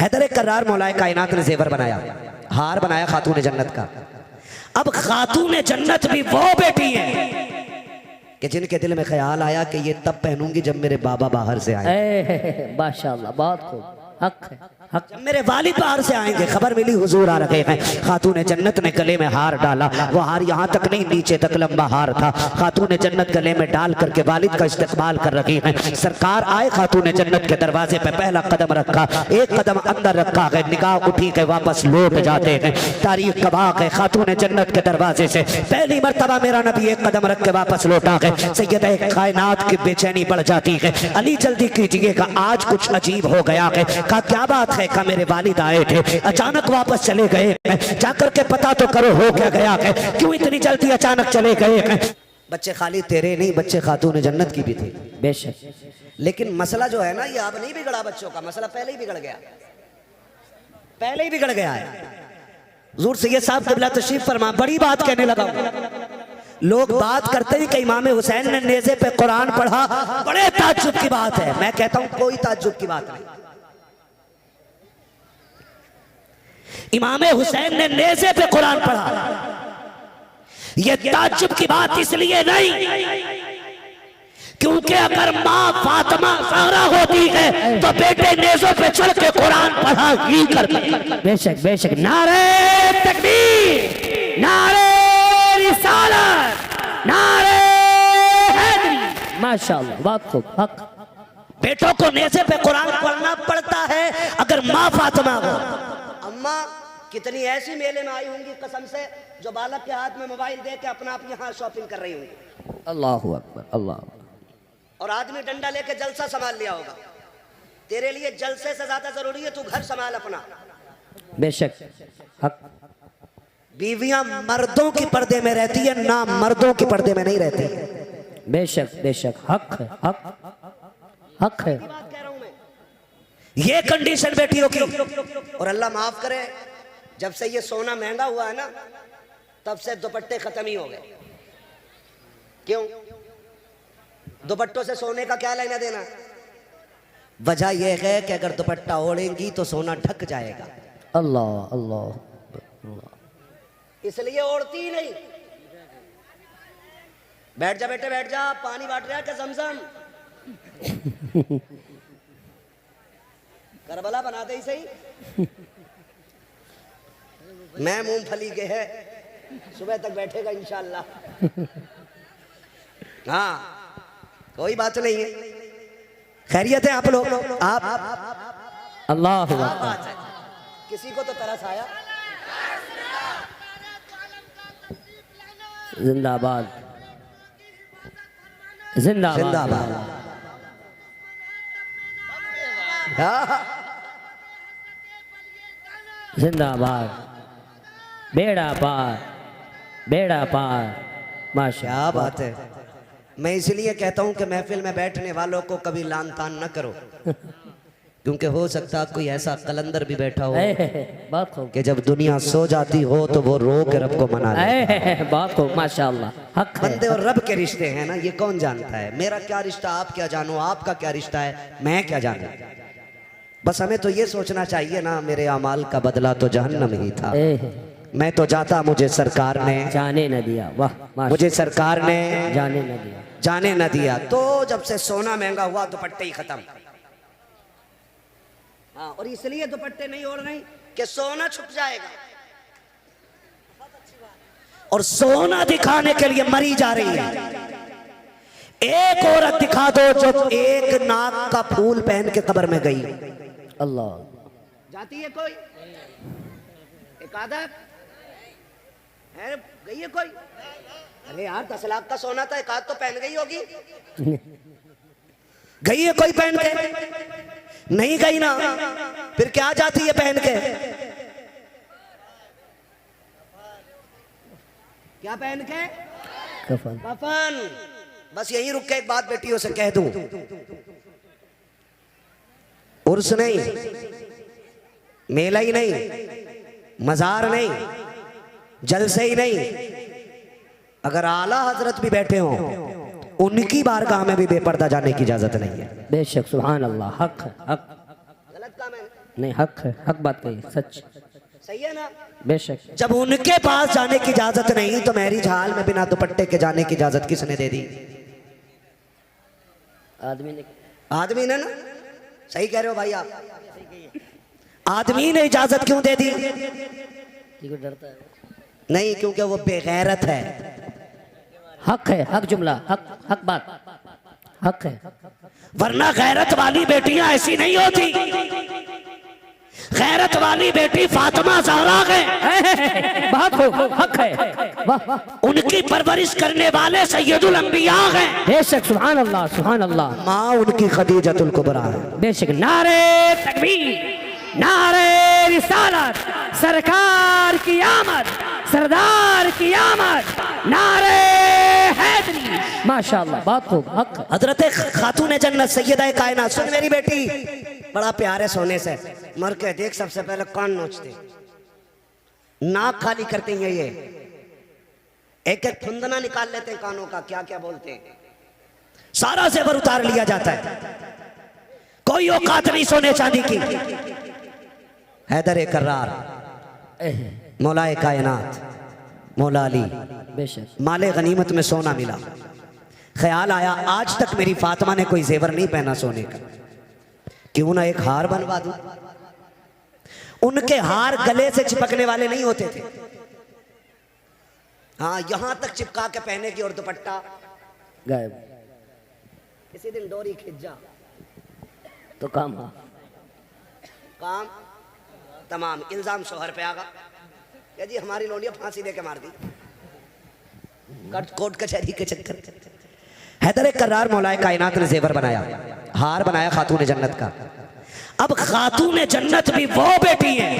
हैदर कर्रार मौलाए कायनात ने जेवर बनाया, हार बनाया खातून जन्नत का। अब खातून जन्नत भी वो बेटी है कि जिनके दिल में ख्याल आया कि ये तब पहनूंगी जब मेरे बाबा बाहर से आए। माशाअल्लाह, बहुत खूब, हक है, हक। जब मेरे वालिद बाहर से आएंगे, खबर मिली हुजूर आ रहे हैं। खातून जन्नत ने गले में हार डाला, वो हार यहाँ तक नहीं नीचे तक लंबा हार था। खातून जन्नत गले में डाल करके वालिद का इस्तकबाल कर रही हैं। सरकार आए, खातून जन्नत के दरवाजे पे पहला कदम रखा, एक कदम अंदर रखा है, निगाह उठी के वापस लौट जाते हैं। तारीख गवाह है, खातून जन्नत के दरवाजे से पहली मर्तबा मेरा नबी एक कदम रख के वापस लौटा है। सैयद कायनात की बेचैनी बढ़ जाती है। अली जल्दी कीजिएगा, आज कुछ अजीब हो गया है। कहा क्या बात है? का मेरे वालिद आए थे, अचानक वापस चले गए, जाकर के पता तो करो हो क्या गया है, क्यों इतनी जल्दी अचानक चले गए? बच्चे खाली तेरे नहीं, बच्चे खातून जन्नत की भी थी बेशक। लेकिन मसला जो है ना, ये अब नहीं बिगड़ा बच्चों का, मसला पहले ही बिगड़ गया, पहले ही बिगड़ गया है। हुजूर सैयद साहब क़िबला तशरीफ फरमा, बड़ी बात कहने लगा। लोग बात करते हैं कि इमाम हुसैन ने नेज़े पे कुरान पढ़ा, बड़े ताज्जुब की बात है। मैं कहता हूं कोई ताज्जुब की बात नहीं। इमाम हुसैन ने नेज़े पे कुरान पढ़ा, ये ताज्जुब की बात इसलिए नहीं क्योंकि अगर माँ फातिमा ज़हरा होती है तो बेटे नेज़ों पे चढ़ के कुरान पढ़ा ही करते। बेशक बेशक। नारे तकबीर, नारे रिसालत, नारे हैदरी। माशाअल्लाह, बहुत खूब, हक। बेटों को नेज़े पे कुरान पढ़ना पड़ता है अगर माँ फातिमा हो। अम्मा कितनी ऐसी मेले में आई होंगी कसम से, जो बालक के हाथ में मोबाइल दे के अपना आप यहाँ शॉपिंग कर रही होंगी। अल्लाहु अकबर, अल्लाह। और आदमी डंडा लेके जलसा संभाल लिया होगा। तेरे लिए जलसे से ज्यादा जरूरी है तू घर संभाल अपना। बेशक, हक। बीवियां मर्दों की पर्दे में रहती है ना, मर्दों की पर्दे में नहीं रहती। बेशक बेशक, हक है, हक, हक है। बात कह रहा हूं मैं, ये कंडीशन बेटियों की। और अल्लाह माफ करे, जब से ये सोना महंगा हुआ है ना, तब से दुपट्टे खत्म ही हो गए। क्यों? दुपट्टों से सोने का क्या लेना देना? वजह यह है कि अगर दुपट्टा ओढ़ेंगी तो सोना ढक जाएगा। अल्लाह अल्लाह अल्लाह, इसलिए ओढ़ती ही नहीं। बैठ जा बेटे, बैठ जा, पानी बांट रहा है क्या ज़मज़म? करबला बना दे ही सही। मैं मूंगफली के है, सुबह तक बैठेगा इंशाअल्लाह। हाँ, कोई बात नहीं है। खैरियत है आप लोग? आप अल्लाह किसी को तो तरस आया? जिंदाबाद, जिंदाबाद, जिंदाबाद। जिंदाबाद। बेड़ा पार, बेड़ा पार। माशा, क्या बात है। मैं इसलिए कहता हूं कि महफिल में बैठने वालों को कभी लान तान न करो, क्योंकि हो सकता कोई ऐसा कलंदर भी बैठा हो बहुत खूब, कि जब दुनिया सो जाती हो तो वो रो के रब को मना ले। बहुत खूब, माशाअल्लाह, हक है। बंदे और रब के रिश्ते हैं ना, ये कौन जानता है? मेरा क्या रिश्ता आप क्या जानो, आपका क्या रिश्ता है मैं क्या जानू। बस हमें तो ये सोचना चाहिए ना, मेरे अमाल का बदला तो जहन्नम ही था। मैं तो जाता, मुझे सरकार ने जाने न दिया। वाह, मुझे सरकार ने जाने न दिया, जाने न दिया। तो जब से सोना महंगा हुआ दुपट्टे ही खत्म। हाँ, और इसलिए दुपट्टे नहीं ओढ़ रही कि सोना छुप जाएगा, और सोना दिखाने के लिए मरी जा रही है। एक औरत दिखा दो जो एक नाक का फूल पहन के कब्र में गई। अल्लाह, जाती है कोई? एक आधा है, गई है कोई? अरे यार 10 लाख का सोना था, एक आध तो पहन गई होगी। गई है कोई पहन के? नहीं गई ना, फिर क्या जाती है पहन के? क्या पहन के? कफन। कफन। बस यहीं रुक के एक बात बेटियों से कह दूं, उर्स नहीं, मेला ही नहीं, मजार नहीं, जलसे ही नहीं, अगर आला हजरत भी बैठे हों उनकी बारगाह में भी बेपर्दा जाने की इजाजत नहीं है। बेशक, सुभान अल्लाह, हक है, हक। गलत काम है? नहीं हक है, हक बात कही, सच। सही है ना? बेशक। जब उनके पास जाने की इजाजत नहीं तो मैरिज हाल में बिना दुपट्टे के जाने की इजाजत किसने दे दी? आदमी ने ना। सही कह रहे हो भाई आप। आदमी ने इजाजत क्यों दे दी? डरता है नहीं, क्योंकि वो बेगैरत है। हक है, हक जुमला, हक हक बात, हक है। वरना गैरत वाली बेटियां ऐसी नहीं होती। गैरत वाली बेटी फातिमा ज़हरा है। बात हो, हक है। वाह, उनकी परवरिश करने वाले सैयदुल अंबिया हैं। बेशक, सुभान अल्लाह, सुभान अल्लाह। माँ उनकी खदीजतुल कुबरा है। बेशक। नारे तकबीर, नारे रिसालत, सरकार की आमद, सरदार की आमद, नारे हैदरी। माशाअल्लाह, बात हो, हक है। हजरत खातून जन्नत सैयदा कायनात, सुन मेरी बेटी, बड़ा प्यार है सोने से। मर के देख, सबसे पहले कान नोचते, नाक खाली करते हैं, ये एक एक फुंदना निकाल लेते हैं कानों का, क्या क्या बोलते हैं, सारा जेवर उतार लिया जाता है। कोई औकात नहीं सोने चांदी की। हैदर कर्रार, मौलाए कायनात, मौला अली, बेशक। माले गनीमत में सोना मिला। ख्याल आया आज तक मेरी फातिमा ने कोई जेवर नहीं पहना सोने का, क्यों ना एक हार बनवा दूं। उनके हार गले से चिपकने वाले नहीं होते थे, हाँ यहां तक चिपका के पहने की, और दुपट्टा गायब। किसी दिन डोरी खिंच जा तो काम हो, काम तमाम। इल्जाम शोहर पे आगा या जी हमारी लोनिया फांसी दे के मार दी, कोर्ट कचहरी के चक्कर। हैदर कर्रार मौलाए कायनात ने जेवर बनाया, हार बनाया खातून जन्नत का। अब खातून जन्नत भी वो बेटी है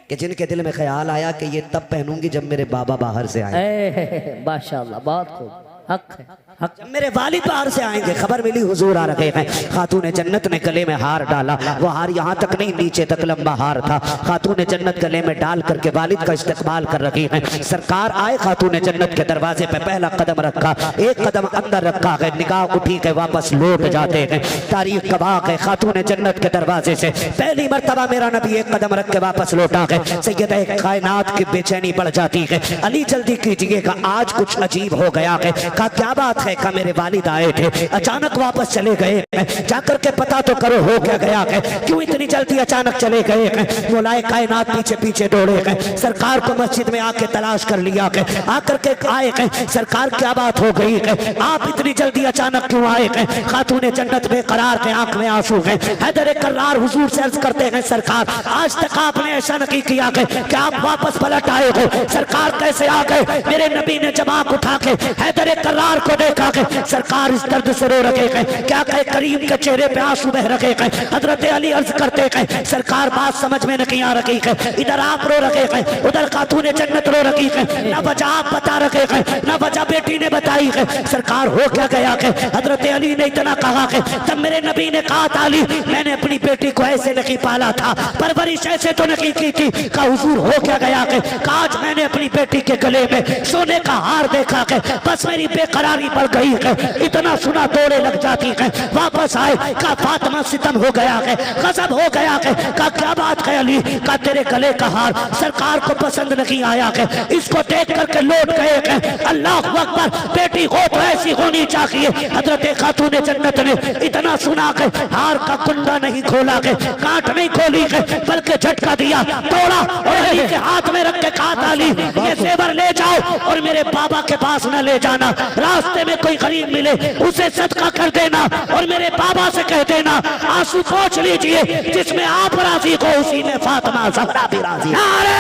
कि जिनके दिल में ख्याल आया कि ये तब पहनूंगी जब मेरे बाबा बाहर से आए। माशाअल्लाह, बहुत खूब, हक है, हक। जब मेरे वालिद बाहर से आएंगे, खबर मिली हुजूर आ रहे हैं। खातून जन्नत ने गले में हार डाला, वो हार यहाँ तक नहीं, नीचे तक लंबा हार था। खातून जन्नत गले में डाल करके वालिद का इस्तकबाल कर रही है। सरकार आए, खातून जन्नत के दरवाजे पे पहला कदम रखा, एक कदम अंदर रखा है, निगाह उठी के वापस लौट जाते हैं। तारीख गवाह है, खातून जन्नत के दरवाजे से पहली मर्तबा मेरा नबी एक कदम रख के वापस लौटा है। सैयदा कायनात की बेचैनी बढ़ जाती है। अली जल्दी कीजिएगा, आज कुछ अजीब हो गया है। कहा क्या बात है? का मेरे वालिद आए थे, अचानक वापस चले गए, जाकर के पता तो करो हो क्या गया है, क्यों इतनी जल्दी अचानक चले गए हैं? मौलाए कायनात पीछे पीछे दौड़े गए, सरकार को मस्जिद में आके तलाश कर लिया है, आकर के आए हैं, सरकार क्या बात हो गई है, आप इतनी जल्दी अचानक क्यों आए हैं? खातून जन्नत बेकरार के आंख में आंसू हैं। हैदर कर्रार हुजूर से अर्ज करते हैं, सरकार आज तक आपने ऐसा नहीं किया है कि आप वापस पलट आए हो, सरकार कैसे आ गए? मेरे नबी ने जब आंख उठा के हैदर कर्रार को देखा, सरकार इस दर्द से रो रखे हैं, क्या कहे, करीम के चेहरे पे आंसू बह रखे हैं। हजरत अली अर्ज करते हैं, सरकार बात समझ में नहीं आ रही है, इधर आप रो रखे हैं, उधर खातून जन्नत रो रखी है, न वजह आप बता रखे हैं, न वजह बेटी ने बताई है, सरकार हो क्या गया है? हजरत अली ने इतना कहा है, तब मेरे नबी ने कहा था, अली मैंने अपनी बेटी को ऐसे नहीं पाला था, परवरिश ऐसे तो नहीं की थी। कहा हुजूर हो क्या गया है? आज मैंने अपनी बेटी के गले में सोने का हार देखा है, बस मेरी बेकरारी बढ़ गई है, इतना सुना दौड़े लग जाती है। वापस आए, का फातिमा सितम हो गया है, गजब हो गया है। का क्या बात है अली? का तेरे गले का हार सरकार को पसंद नहीं आया है, इसको देख करके लौट गए हैं। अल्लाह अकबर, बेटी हो तो ऐसी होनी चाहिए। हजरत खातून जन्नत ने इतना सुना के हार का कुंडा नहीं खोला के, कांट नहीं खोली है, बल्कि झटका दिया, तोड़ा और अली के हाथ में रख के कहा, अली ये जेवर ले जाओ और मेरे बाबा के पास न ले जाना, रास्ते में कोई गरीब मिले उसे सदका कर देना, और मेरे बाबा से कह देना आंसू पोंछ लीजिए, जिसमें आप राजी हो उसी में फातिमा ज़हरा भी राजी। नारे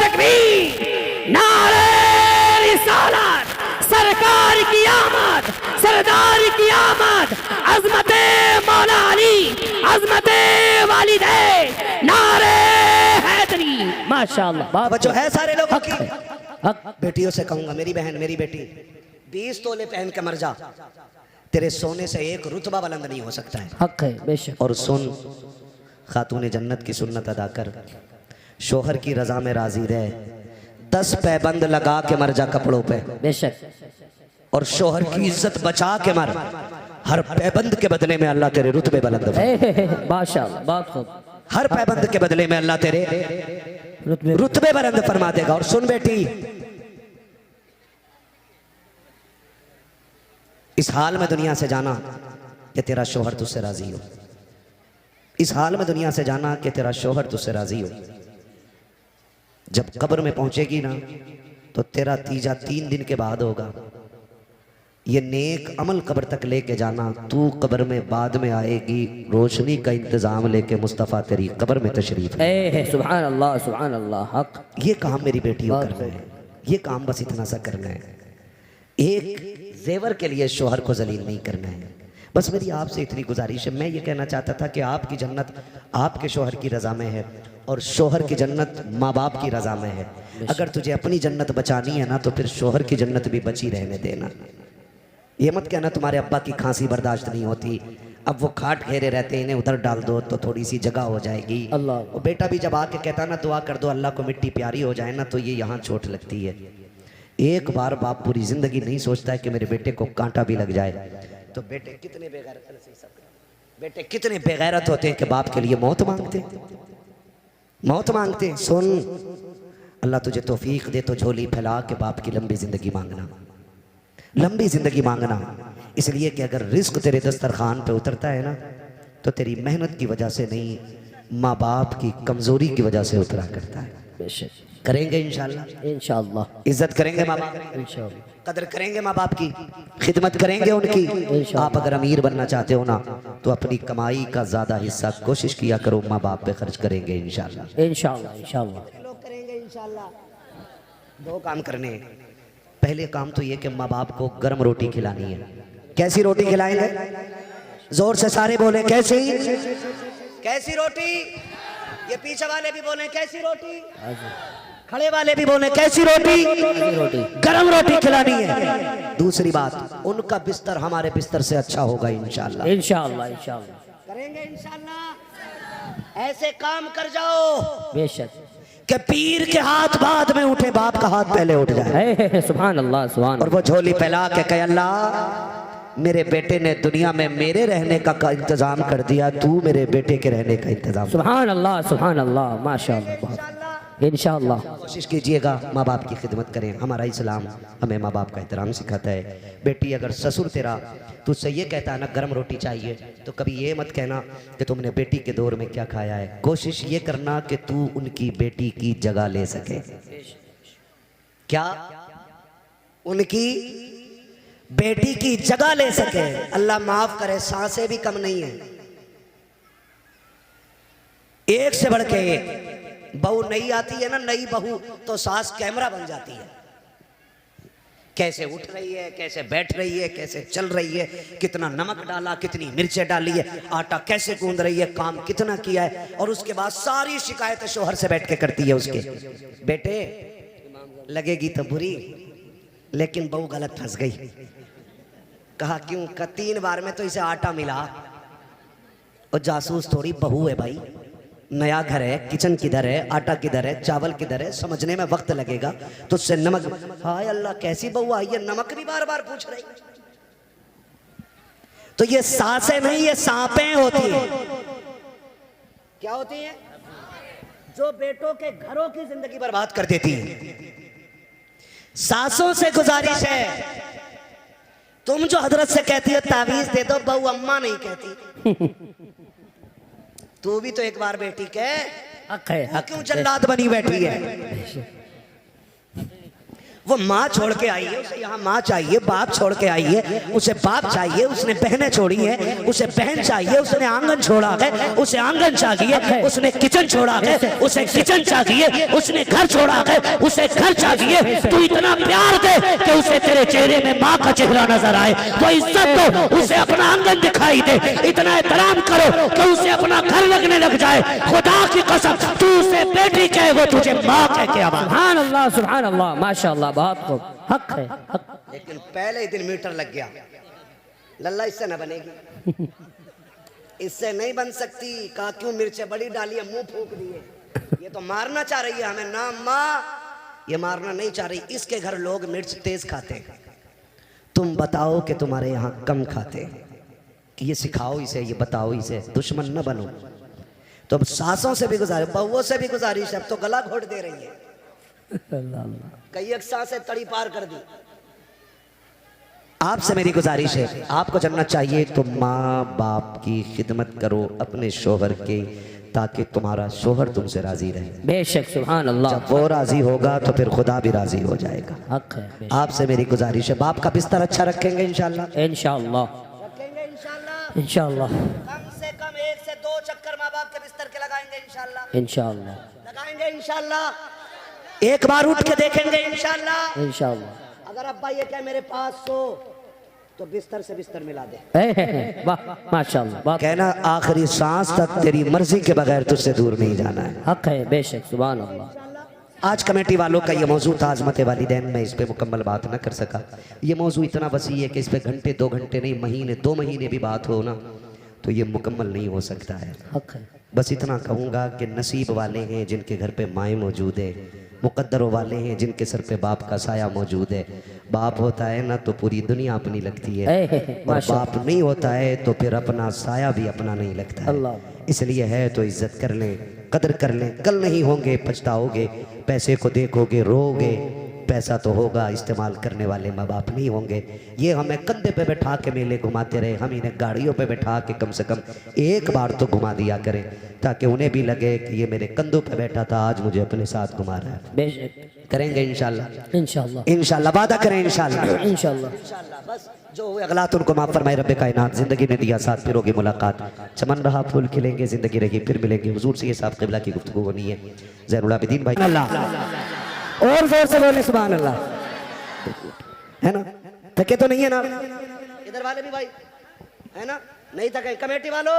तकबीर, नारे रिसालत, सरकार की आमद, सरदार की आमद, अज़मते मौला अली, अज़मते वालिदैन, नारे हैदरी। माशाअल्लाह, बात जो है सारे लोगों की। हक। बेटियों से कहूंगा, मेरी बहन, मेरी बेटी, 20 तोले पहन के मर जा, तेरे सोने से एक रुतबा बुलंद नहीं हो सकता है। हक है, बेशक। और सुन, खातून जन्नत की सुन्नत अदा कर, शोहर की रजा में राजी रहे, 10 पैबंद लगा के मर जा कपड़ों पे, बेशक। और शोहर की इज्जत बचा के मर। हर पैबंद के बदले में अल्लाह तेरे रुतबे बुलंद फरमा। माशाअल्लाह, बहुत खूब। हर पैबंद के बदले में अल्लाह तेरे रुतबे बुलंद फरमा देगा। और सुन बेटी, इस हाल में दुनिया से जाना कि तेरा शोहर तुझसे राजी हो। इस हाल में दुनिया से जाना कि तेरा शोहर तुझसे राजी हो। जब कब्र में पहुंचेगी ना तो तेरा तीजा 3 दिन के बाद होगा। ये नेक अमल कब्र तक लेके जाना। तू कब्र में बाद में आएगी, रोशनी का इंतजाम लेके मुस्तफ़ा तेरी कब्र में तशरीफ है। सुभान अल्लाह, सुभान अल्लाह, हक। ये काम मेरी बेटी को करना है। ये काम बस इतना सा करना है। एक जेवर के लिए शोहर को जलील नहीं करना है। बस मेरी आपसे इतनी गुजारिश है। मैं ये कहना चाहता था कि आपकी जन्नत आपके शोहर की रज़ा में है और शोहर की जन्नत माँ बाप की रज़ा में है। अगर तुझे अपनी जन्नत बचानी है ना तो फिर शोहर की जन्नत भी बची रहने देना। ये मत कहना तुम्हारे अब्बा की खांसी बर्दाश्त नहीं होती, अब वो खाट घेरे रहते हैं, इन्हें उधर डाल दो तो थोड़ी सी जगह हो जाएगी। अल्लाह। वो बेटा भी जब आके कहता ना दुआ कर दो अल्लाह को मिट्टी प्यारी हो जाए ना, तो ये यहाँ चोट लगती है। एक बार बाप पूरी जिंदगी नहीं सोचता है कि मेरे बेटे को कांटा भी लग जाए। तो बेटे कितने बेगैरत होते हैं कि बाप के लिए मौत मांगते। सुन, अल्लाह तुझे तौफीक दे तो झोली फैला के बाप की लंबी जिंदगी मांगना, लंबी जिंदगी मांगना। इसलिए कि अगर रिस्क तेरे दस्तरखान पे उतरता है ना तो तेरी मेहनत की वजह से नहीं, माँ बाप की कमजोरी की वजह से उतरा करता है। बेशक करेंगे इंशाल्लाह, इंशाअल्लाह। इज्जत करेंगे माँ बाप, इंशाअल्लाह, कदर करेंगे माँ बाप की, खिदमत करेंगे उनकी। आप अगर अमीर बनना चाहते हो ना तो अपनी कमाई का ज्यादा हिस्सा कोशिश किया करो माँ बाप पे खर्च करेंगे इंशाल्लाह। इंशाअल्लाह, इंशाअल्लाह लोग करेंगे इंशाल्लाह। 2 काम करने हैं। पहले काम तो ये कि माँ बाप को गर्म रोटी खिलानी है। कैसी रोटी खिलाएंगे? जोर से सारे बोले कैसी रोटी? ये पीछे वाले भी बोले कैसी रोटी, खड़े वाले भी बोले कैसी रोटी? गरम रोटी खिलानी है। दूसरी बात, उनका बिस्तर हमारे बिस्तर से अच्छा होगा इंशाल्लाह। इंशाअल्लाह, इंशाअल्लाह करेंगे इंशाल्लाह। ऐसे काम कर जाओ बेशक कि पीर के हाथ बाद में उठे, बाप का हाथ पहले उठ जाए। सुभान अल्लाह, सुभान। और वो झोली फैला के कहे अल्लाह मेरे बेटे ने दुनिया में मेरे रहने का इंतजाम कर दिया, तू मेरे बेटे के रहने का इंतजाम। सुभान अल्लाह, सुभान अल्लाह, माशाअल्लाह। इंशाअल्लाह कोशिश कीजिएगा माँ बाप की खिदमत करें। हमारा इस्लाम हमें माँ बाप का एहतराम सिखाता है। बेटी अगर ससुर तेरा तुझसे ये कहता है ना गर्म रोटी चाहिए, तो कभी ये मत कहना कि तुमने बेटी के दौर में क्या खाया है। कोशिश ये करना कि तू उनकी बेटी की जगह ले सके। क्या? उनकी बेटी की जगह ले सके। अल्लाह माफ करे, सांसें भी कम नहीं है। एक से बढ़ के एक। बहू नई आती है ना, नई बहू, तो सास कैमरा बन जाती है। कैसे उठ रही है, कैसे बैठ रही है, कैसे चल रही है, कितना नमक डाला, कितनी मिर्चें डाली है, आटा कैसे गूंद रही है, काम कितना किया है। और उसके बाद सारी शिकायतें शोहर से बैठ के करती है उसके। बेटे लगेगी तो बुरी, लेकिन बहू गलत फंस गई। कहा क्यों? 3 बार में तो इसे आटा मिला। और जासूस थोड़ी बहू है भाई, नया घर है, किचन किधर है, आटा किधर है, चावल किधर है, समझने में वक्त लगेगा। तो उससे नमक, हाय अल्लाह कैसी बहू आई है, नमक भी बार बार पूछ रही। तो ये सासें नहीं, ये सांपें होती हैं। क्या होती हैं? जो बेटों के घरों की जिंदगी बर्बाद कर देती हैं। सासों से गुजारिश है, तुम जो हजरत से कहती हो तावीज दे दो, बहू अम्मा नहीं कहती। तू भी तो एक बार बेटी के हक है, हक। क्यों जल्लाद बनी बैठी है? वो माँ छोड़ के आई है, उसे यहाँ माँ चाहिए, बाप छोड़ के आई है, उसे बाप चाहिए, उसने बहनें छोड़ी हैं, उसे बहन चाहिए, उसने आंगन छोड़ा है, उसे आंगन चाहिए, उसने किचन छोड़ा है, उसे किचन चाहिए, उसने घर छोड़ा है, उसे घर चाहिए। तू इतना प्यार दे कि उसे तेरे चेहरे में माँ का चेहरा नजर आए, तो इज्जत दो, उसे अपना आंगन दिखाई दे, इतना एहतराम करो कि उसे अपना घर लगने लग जाए। खुदा की कसम, तू उसे बेटी कहे, वो तुझे माँ कह के आवाज। सुभान अल्लाह, सुभान अल्लाह, माशाअल्लाह, बहुत खूब। हक है, हक। लेकिन पहले ही दिन मीटर लग गया, लल्ला इससे न बनेगी, इससे नहीं बन सकती। कहा क्यों? मिर्चें बड़ी डाली है, मुंह फूक दिए। ये तो मारना चाह रही है हमें ना माँ, ये मारना नहीं चाह रही। इसके घर लोग मिर्च तेज खाते हैं, तुम बताओ कि तुम्हारे यहाँ कम खाते हैं। कि ये सिखाओ इसे, ये बताओ इसे, दुश्मन न बनो। तो अब सासों से भी गुजारिश, बहुओं से भी गुजारिश, अब तो गला घोट दे रही है, कई एक सांसें तड़ी पार कर दी। आपसे मेरी गुजारिश है, आपको जन्नत चाहिए तो माँ बाप की खिदमत करो अपने शोहर के, ताकि तुम्हारा शोहर तुमसे राजी रहे। बेशक, सुभान अल्लाह। जब वो राजी होगा तो फिर खुदा भी राजी हो जाएगा। हक है, बेशक। आपसे मेरी गुजारिश है, बाप का बिस्तर अच्छा रखेंगे इंशाल्लाह, इंशाअल्लाह, रखेंगे इंशाल्लाह। इंशाअल्लाह, कम से कम 1 से 2 चक्कर माँ बाप के बिस्तर के लगाएंगे इंशाल्लाह, इंशाअल्लाह, लगाएंगे इंशाल्लाह। एक बार उठ के देखेंगे इंशाल्लाह। इंशाअल्लाह। अगर अब्बा ये कहे मेरे पास सो, तो बिस्तर से बिस्तर मिला दे। वाह, माशाअल्लाह, वाह। कहना आखिरी सांस तक तेरी मर्जी के बगैर तुझसे दूर नहीं जाना है। हक है, बेशक, सुभान अल्लाह। आज कमेटी वालों का ये मौजू था अज़मत वालिदैन, में इस पे मुकम्मल बात न कर सका। ये मौजू इतना वसी है कि इस पे घंटे 2 घंटे नहीं, महीने 2 महीने भी बात हो ना तो ये मुकम्मल नहीं हो सकता है। हक है। बस इतना कहूँगा कि नसीब वाले हैं जिनके घर पे माएँ मौजूद है, मुकद्दरों वाले हैं जिनके सर पे बाप का साया मौजूद है। बाप होता है ना तो पूरी दुनिया अपनी लगती है, और बाप नहीं होता है तो फिर अपना साया भी अपना नहीं लगता है। इसलिए है तो इज्जत कर लें, कदर कर लें, कल नहीं होंगे पछताओगे। पैसे को देखोगे रोगे, पैसा तो होगा, इस्तेमाल करने वाले माँ बाप नहीं होंगे। ये हमें कंधे पे बैठा के मेले घुमाते रहे, हम इन्हें गाड़ियों पे बैठा के कम से कम एक बार तो घुमा दिया करें, ताकि उन्हें भी लगे कि ये मेरे कंधों पे बैठा था, आज मुझे अपने साथ घुमा रहा है। बेशक करेंगे इंशाल्लाह, इंशाअल्लाह, इंशाल्लाह, वादा करें इंशाल्लाह, इंशाअल्लाह, इंशाल्लाह। बस जो हुए अगलात उनको माफ फरमाए रब्बे कायनात। जिंदगी ने दिया साथ, फिर होगी मुलाकात, चमन रहा फूल खिलेंगे, जिंदगी रही फिर मिलेंगे। हुजूर से ये साहब क़िबला की गुफ्तगू होनी है। ज़ैनुल आबिदीन भाई, अल्लाह और जोर से बोले सुभान अल्लाह, है ना? थके तो नहीं है ना? इधर वाले भी भाई है ना? नहीं थके? कमेटी वालों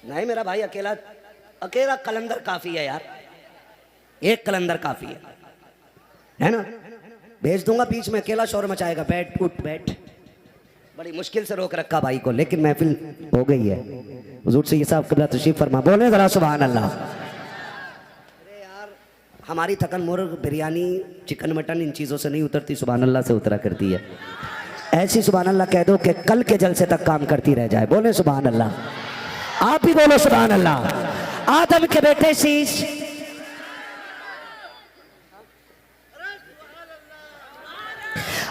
नहीं, मेरा भाई अकेला अकेला कलंदर काफी है यार, एक कलंदर काफी है ना? भेज दूंगा बीच में, अकेला शोर मचाएगा। बैठ उठ बैठ, बड़ी मुश्किल से रोक रखा भाई को, लेकिन महफिल हो गई है। हुजूर से ये साहब क़िबला तशरीफ फरमा, बोले जरा सुभान अल्लाह। अरे यार, हमारी थकन मुर्ग बिरयानी चिकन मटन इन चीज़ों से नहीं उतरती, सुभान अल्लाह से उतरा करती है। ऐसी सुभान अल्लाह कह दो कि कल के जलसे तक काम करती रह जाए। बोले सुभान अल्लाह, आप भी बोलो सुभान अल्लाह। आदम के बेटे शीश,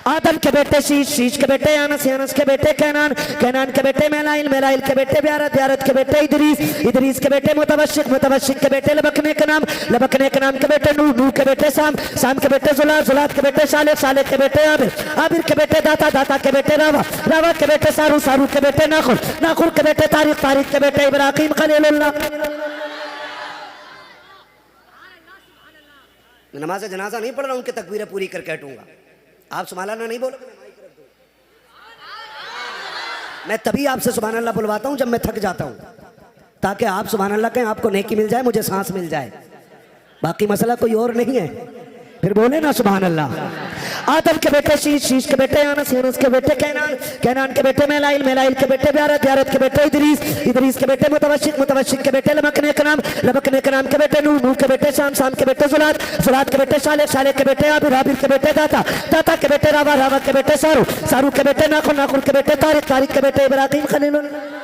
आदम के बेटे शीश, शीश के बेटे अनस, अनस के बेटे कैनान, कैनान के बेटे मेलाइल, मेलाइल के बेटे ब्यारत, ब्यारत के बेटे इदरीस, इदरीस के बेटे मुतवशिक, मुतवशिक के बेटे लबकने के नाम, लबकने के नाम के बेटे नूह, नूह के बेटे साम, साम के बेटे जुलात, जुलात के बेटे सालेह, सालेह के बेटे आबिर, आबिर के बेटे दाता, दाता के बेटे रावा, रावा के बेटे सारू, सारू के बेटे नाखुर, नाखुर के बेटे तारिक, तारिक के बेटे इब्राहिम खलीलुल्लाह। नमाज जनाजा नहीं पढ़ रहा, उनकी तकबीरें पूरी करके हटूंगा। आप सुभान अल्लाह नहीं बोलोगे, मैं तभी आपसे सुभान अल्लाह बुलवाता हूं जब मैं थक जाता हूं, ताकि आप सुभान अल्लाह कहें, आपको नेकी मिल जाए, मुझे सांस मिल जाए। बाकी मसला कोई और नहीं है। फिर बोले ना सुभान अल्लाह। आदम के बेटे शीश, शीश के बेटे अनस, अनस के बेटे कैनान, कैनान के बेटे मेलाइल, मेलाइल के बेटे ब्यारत, ब्यारत के बेटे इदरीस, इदरीस के बेटे मुतवशिक, मुतवशिक के बेटे लबकने के नाम, लबकने के नाम के बेटे नूह, नूह के बेटे शाम, शाम के बेटे जुलात, जुलात के बेटे सालेह, सालेह के बेटे आबिर, आबिर के बेटे दाता, दाता के बेटे रावा, रावा के बेटे सारू, सारू के बेटे नाखुर, नाखुर के बेटे तारिक, तारिक के बेटे इब्राहिम खलीलुल्लाह,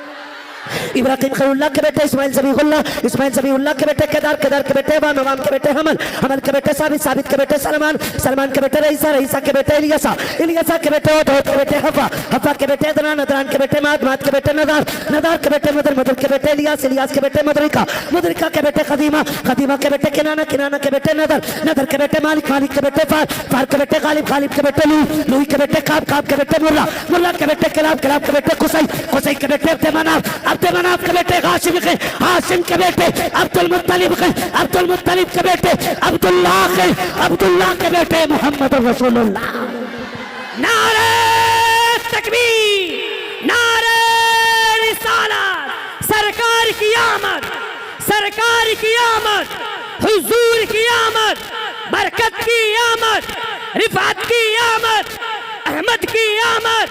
इब्राहिम खलीलुल्लाह के बेटे इस्माइल ज़बीहुल्लाह, इस्माइल ज़बीहुल्लाह के बेटे केदार, केदार के बेटे अबाम, अबाम के बेटे हमल, हमल के बेटे साबित, साबित के बेटे सलमान, सलमान के बेटे रईसा, रईसा के बेटे इलियासा, इलियासा के बेटे ओद, ओद के बेटे हफ़ा, हफ़ा के बेटे अदनान, अदनान के बेटे माद, माद के बेटे नदार, नदार के बेटे मदर, मदर के बेटे इलियास, इलियास के बेटे मदरिका, मदरिका के बेटे खदीमा, खदीमा के बेटे किनाना, किनाना के बेटे नदर, नदर के बेटे मालिक, मालिक के बेटे फार, फार के बेटे गालिब, गालिब के बेटे लूह, लूह के बेटे काब, काब के बेटे मुर्रा, मुर्रा के बेटे किलाब, किलाब के बेटे कुसै, कुसै के बेटे अब्द मनाफ, अब्द मनाफ के बेटे हाशिम के, हाशिम के बेटे अब्दुल मुत्तलिब के, अब्दुल मुत्तलिब के बेटे अब्दुल्लाह के, अब्दुल्लाह के बेटे मोहम्मद रसूलुल्लाह। नारे तकबीर, नारे रिसालत, सरकार की आमद, सरकार की आमद, हुजूर की आमद, बरकत की आमद, रिफात की आमद, अहमद की आमद,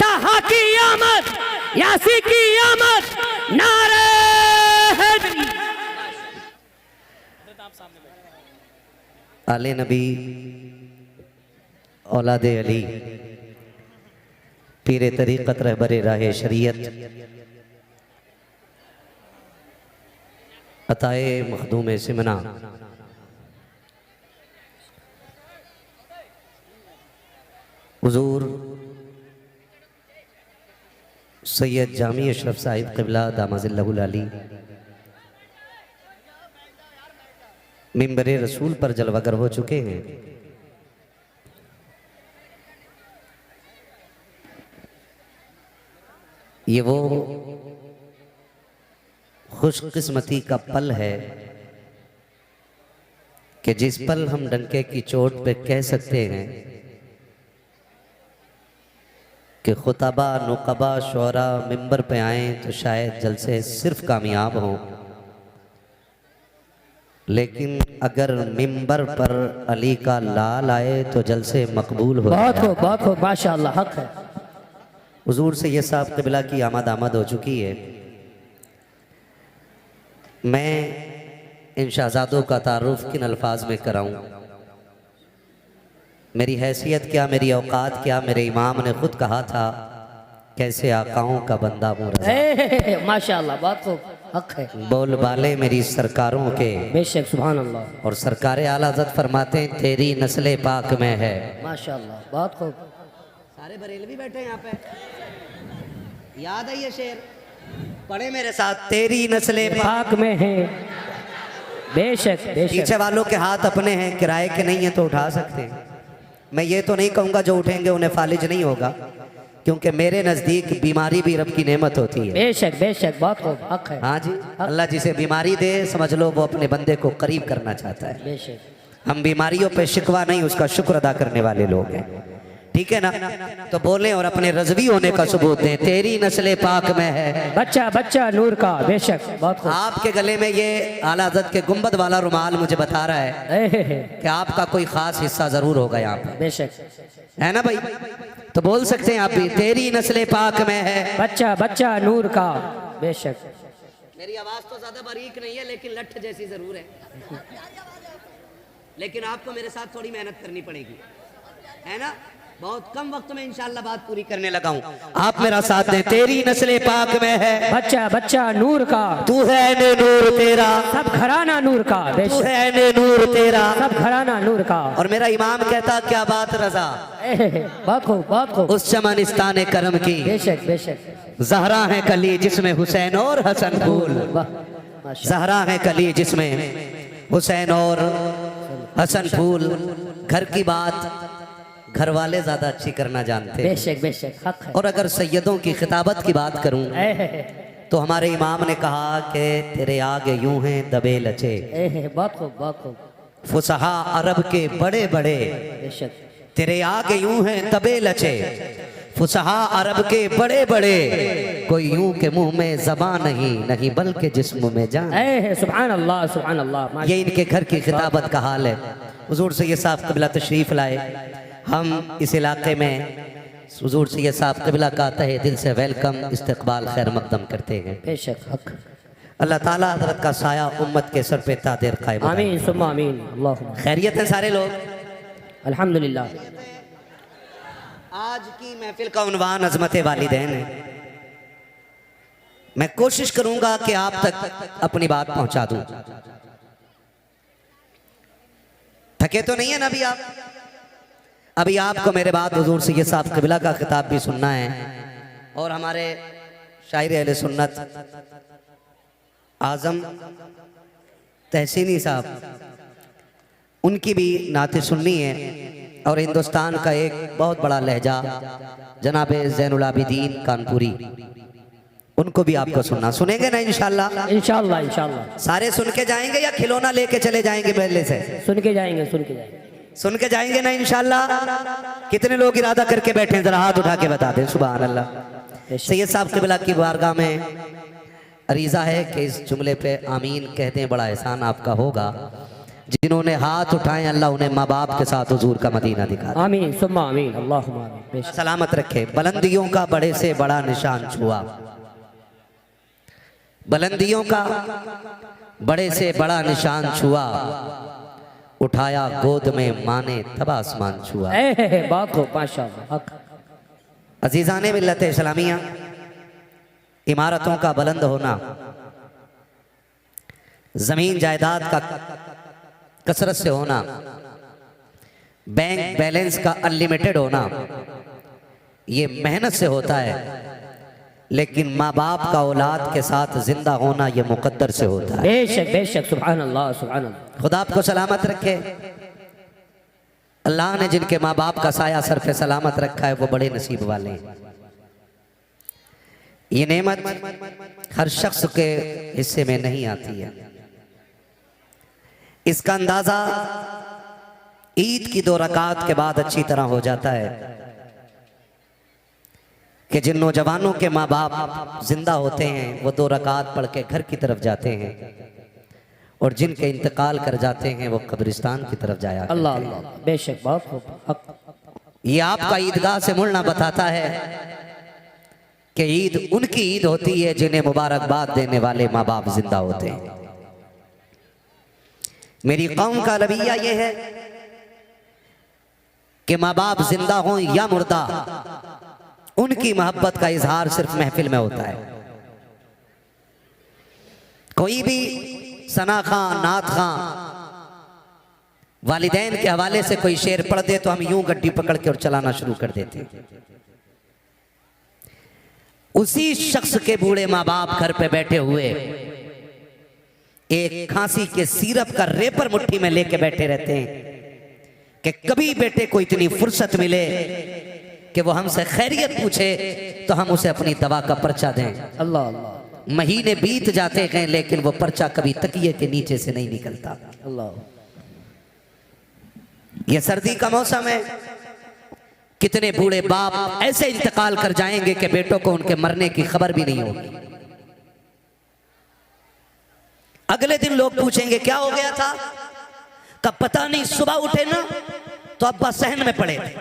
ताहा की आमद, यासी की आमद। नारे हैदरी, आले नबी औलादे अली पीरे तरीक़त रहबरे राहे शरीयत अताए मखदूम सिमना हुजूर सैयद जामी अशरफ साहिब क़िबला दामज़िल्लहुल अली मिंबरे रसूल पर जलवागर हो चुके हैं। ये वो खुशकिस्मती का पल है कि जिस पल हम डंके की चोट पे कह सकते हैं कि खुतबा नुकबा शोरा मिंबर पे आए तो शायद जलसे सिर्फ कामयाब हों, लेकिन अगर मिंबर पर अली का लाल आए तो जलसे मकबूल हो। बहुत खूब माशाअल्लाह, हक है। हुजूर से ये साहब क़िबला की आमद हो चुकी है। मैं इन शहजादों का तारुफ किन अल्फाज में कराऊं, मेरी हैसियत क्या, मेरी औकात क्या। मेरे इमाम ने खुद कहा था कैसे आकाओं का बंदा हूँ रज़ा। माशाअल्लाह, बहुत खूब, हक है। बोल बाले मेरी सरकारों के, बेशक, सुभान अल्लाह। और सरकार आला हज़रत फरमाते हैं तेरी नस्ले पाक में है। माशाअल्लाह, बहुत खूब। सारे बरेलवी बैठे यहाँ पे, याद है ये शेर, पढ़े मेरे साथ। तेरी नस्ले पाक में है, बेशक बेशक। पीछे वालों के हाथ अपने हैं, किराए के नहीं है तो उठा सकते हैं। मैं ये तो नहीं कहूँगा जो उठेंगे उन्हें फालिज नहीं होगा, क्योंकि मेरे नज़दीक बीमारी भी रब की नेमत होती है। बेशक बेशक, बहुत खूब, हक है। हाँ जी, अल्लाह जिसे बीमारी दे समझ लो वो अपने बंदे को करीब करना चाहता है। बेशक। हम बीमारियों पे शिकवा नहीं, उसका शुक्र अदा करने वाले लोग हैं, ठीक है ना। तो बोलें और अपने रज़वी होने का सबूत दें। तेरी नस्ले पाक में है, बच्चा बच्चा नूर का, बेशक, बहुत खूब। आपके गले में ये आला हज़रत के गुंबद वाला रुमाल मुझे बता रहा है कि आपका कोई खास हिस्सा जरूर होगा यहाँ पर, बेशक, है ना भाई। तो बोल सकते हैं आप भी, तेरी नस्ले पाक में है, बच्चा बच्चा नूर का, बेशक। मेरी आवाज तो ज्यादा बारीक नहीं है लेकिन लठ जैसी जरूर है, लेकिन आपको मेरे साथ थोड़ी मेहनत करनी पड़ेगी, है ना। बहुत कम वक्त में इंशाल्लाह बात पूरी करने लगा हूँ, आप मेरा साथ दें। तेरी नस्ले पाक में है, बच्चा बच्चा नूर का, तू है ने नूर तेरा, सब घराना नूर का, तू बेशक, है ने नूर तेरा, सब घराना नूर का। और मेरा इमाम कहता क्या बात रजा, बहुत खूब, बहुत खूब। उस चमनिस्तान करम की बेशक बेशक। जहरा है कली जिसमें हुसैन और हसन फूल, जहरा है कली जिसमें हुसैन और हसन फूल। घर की बात घर वाले ज्यादा अच्छी करना जानते हैं, बेशक बेशक, हक है। और अगर सैयदों की खिताबत की बात करूं तो हमारे इमाम ने कहा कि तेरे आगे यूं हैं दबे लचे, बहुत खूब, बहुत खूब। फुसहा अरब के बड़े बड़े, बेशक, तेरे आगे यूं हैं दबे लचे, फुसहा अरब के बड़े बड़े, कोई यूं के मुंह में ज़बान नहीं, नहीं बल्कि जिस्म में जान। सुभान अल्लाह, सुभान अल्लाह। ये इनके घर की खिताबत का हाल है। हुजूर सैयद साहब क़िबला तशरीफ़ लाए, हम इस इलाके में हुजूर सैयद साहब क़िबला का तहे दिल से वेलकम इस्तकबाल खैर मकदम करते हैं। बेशक, हक। अल्लाह ताला हज़रत का साया उम्मत के सर पे तादेर कायम। आमीन सुम्मा आमीन। अल्लाहुम्मा। खैरियत है सारे लोग, अल्हम्दुलिल्लाह। आज की महफिल का उन्वान अज़मत वालिदैन है। मैं कोशिश करूंगा कि आप तक अपनी बात पहुंचा दूं। थके तो नहीं है ना अभी आप? अभी आपको मेरे बाद हुजूर सैयद साहब क़िबला का खिताब भी सुनना है, और हमारे शायर अहले सुन्नत आज़म तहसीनी साहब, उनकी भी नाते सुननी है, और हिंदुस्तान का एक बहुत बड़ा लहजा जनाब ज़ैनुल आबिदीन कानपुरी, उनको भी आपको सुनना। सुनेंगे ना इंशाल्लाह? इंशाल्लाह इंशाल्लाह। सारे सुन के जाएंगे या खिलौना लेके चले जाएंगे महल्ले से? सुन के जाएंगे, सुन के जाएंगे। सुन के जाएंगे ना इंशाल्लाह? कितने लोग इरादा करके बैठे हैं, जरा हाथ उठा के बता दें। सुभान अल्लाह। सैयद साहब क़िबला की बारगाह में अरीज़ा है कि इस जुमले पे आमीन कह दें, बड़ा एहसान आपका होगा। जिन्होंने हाथ उठाए अल्लाह उन्हें माँ बाप के साथ हुजूर का मदीना दिखा दे। आमीन सुम्मा आमीन। अल्लाहुम्मा आमीन। सलामत रखे। बुलंदियों का बड़े से बड़ा निशान छुआ, बुलंदियों का बड़े से बड़ा निशान छुआ, उठाया गोद में माने तब आसमान छुआ। बहुत खूब, माशाअल्लाह, हक। अजीज़ान मिल्लत इस्लामिया, इमारतों का बुलंद होना, ज़मीन जायदाद का कसरत से होना, बैंक बैलेंस का अनलिमिटेड होना, ये मेहनत से होता है। लेकिन माँ बाप का औलाद के साथ जिंदा होना ये मुकद्दर से होता है। बेशक बेशक, सुभान अल्लाह सुभान अल्लाह। खुदा आपको सलामत रखे। अल्लाह ने जिनके माँ बाप का साया सर पे सलामत रखा है वो बड़े नसीब वाले हैं। ये नेमत हर शख्स के हिस्से में नहीं आती है। इसका अंदाजा ईद की 2 रकात के बाद अच्छी तरह हो जाता है कि जिन नौजवानों के माँ बाप जिंदा होते हैं वो 2 रकात पढ़ के घर की तरफ जाते हैं, और जिनके इंतकाल कर जाते हैं वो कब्रिस्तान की तरफ जाया करते हैं। अल्लाह अल्लाह, बेशक बहुत खूब। ये आपका ईदगाह से मुड़ना बताता है कि ईद उनकी ईद होती है जिन्हें मुबारकबाद देने वाले माँ बाप जिंदा होते हैं। मेरी कौम का रवैया ये है कि माँ बाप जिंदा हों या मुर्दा, उनकी मोहब्बत का इजहार सिर्फ महफिल में होता है। कोई भी सना खां, नात खां वालिदैन के हवाले से कोई शेर पढ़ दे तो हम यूं गड्डी पकड़ के और चलाना शुरू कर देते हैं। उसी शख्स के बूढ़े माँ बाप घर पे बैठे हुए एक खांसी के सिरप का रेपर मुट्ठी में लेके बैठे रहते हैं कि कभी बेटे को इतनी फुर्सत मिले कि वो हमसे खैरियत पूछे तो हम उसे अपनी दवा का पर्चा दें। अल्लाह अल्लाह, महीने बीत जाते हैं लेकिन वो पर्चा कभी तकिए के नीचे से नहीं निकलता। अल्लाह। ये सर्दी का मौसम है, कितने बूढ़े बाप ऐसे इंतकाल कर जाएंगे कि बेटों को उनके मरने की खबर भी नहीं होगी। अगले दिन लोग पूछेंगे क्या हो गया था, कब पता नहीं, सुबह उठे ना तो अब्बा सहन में पड़े थे।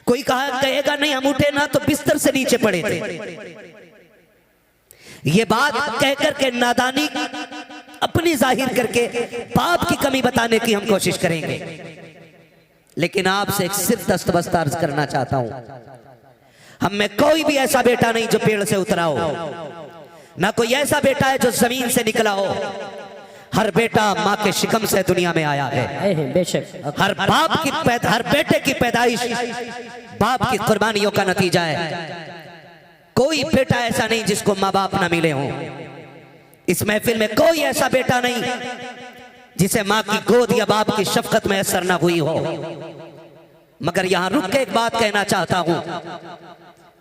कोई कहेगा नहीं हम उठे ना तो बिस्तर से नीचे पड़े थे। ये बात कहकर के नादानी अपनी जाहिर करके बाप की कमी बताने की हम कोशिश करेंगे। लेकिन आपसे एक सिर्फ दस्तबस्त अर्ज करना चाहता हूं, हम में कोई भी ऐसा बेटा नहीं जो पेड़ से उतरा हो, ना कोई ऐसा बेटा है जो जमीन से निकला हो। हर बेटा माँ के शिकम से दुनिया में आया है। बेशक हर बेटे की पैदाइश बाप की कुर्बानियों का नतीजा है। कोई बेटा ऐसा नहीं जिसको माँ बाप ना मिले हों। इस महफिल में कोई ऐसा बेटा नहीं जिसे माँ की गोद या बाप की शफकत में असर ना हुई हो। मगर यहां रुक के एक बात कहना चाहता हूं,